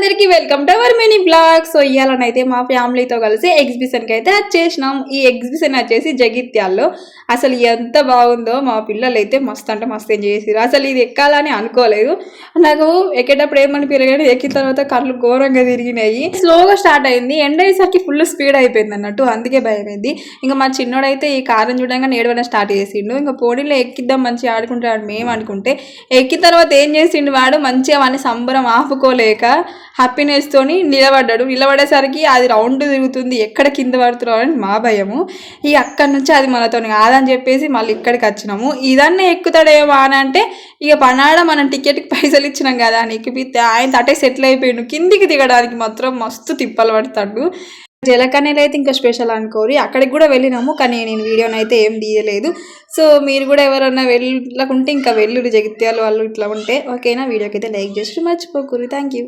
అందరికీ welcome to our mini blog. So ఇయ్యాలనైతే మా ఫ్యామిలీతో కలిసి ఎగ్జిబిషన్కి అయితే వచ్చేసినాం. ఈ ఎగ్జిబిషన్ వచ్చేసి జగిత్యాల్లో. అసలు ఎంత బాగుందో, మా పిల్లలు అయితే మస్తు అంటే మస్తు ఎంజాయ్ చేసారు. అసలు ఇది ఎక్కాలని అనుకోలేదు. నాకు ఎక్కేటప్పుడు ఏమని పిల్లగానే ఎక్కిన తర్వాత కళ్ళు ఘోరంగా తిరిగినాయి. స్లోగా స్టార్ట్ అయింది, ఎండ్ అయ్యేసరికి ఫుల్ స్పీడ్ అయిపోయింది అన్నట్టు, అందుకే భయమైంది. ఇంకా మా చిన్నోడైతే ఈ కారం చూడంగా ఏడవడం స్టార్ట్ చేసిండు. ఇంకా పోనీలో ఎక్కిద్దాం మంచిగా ఆడుకుంటాడు మేము అనుకుంటే, ఎక్కిన తర్వాత ఏం చేసిండు వాడు, మంచిగా వాడిని సంబరం ఆపుకోలేక హ్యాపీనెస్ తోని నిలబడేసరికి అది రౌండ్ తిరుగుతుంది, ఎక్కడ కింద పడుతున్నావు అని మా భయము. ఈ అక్కడి నుంచి అది మనతో కాదని చెప్పేసి మళ్ళీ ఇక్కడికి వచ్చినాము. ఇదన్నీ ఎక్కుతాడేమో అని అంటే ఇక పనాడ మనం టికెట్కి పైసలు ఇచ్చినాం కదా అని ఎక్కిపిస్తే ఆయన తటే సెటిల్ అయిపోయిండు. కిందికి దిగడానికి మాత్రం మస్తు తిప్పలు పడతాడు. జలకన్నీళ్ళు అయితే ఇంకా స్పెషల్ అనుకోరి, అక్కడికి కూడా వెళ్ళినాము, కానీ నేను వీడియోని అయితే ఏం తీయలేదు. సో మీరు కూడా ఎవరన్నా వెళ్ళకుంటే ఇంకా వెళ్ళు, జగిత్యాలు వాళ్ళు ఇట్లా ఉంటే ఓకేనా. వీడియోకి అయితే లైక్ చేసి మర్చిపోకూరి. Thank you.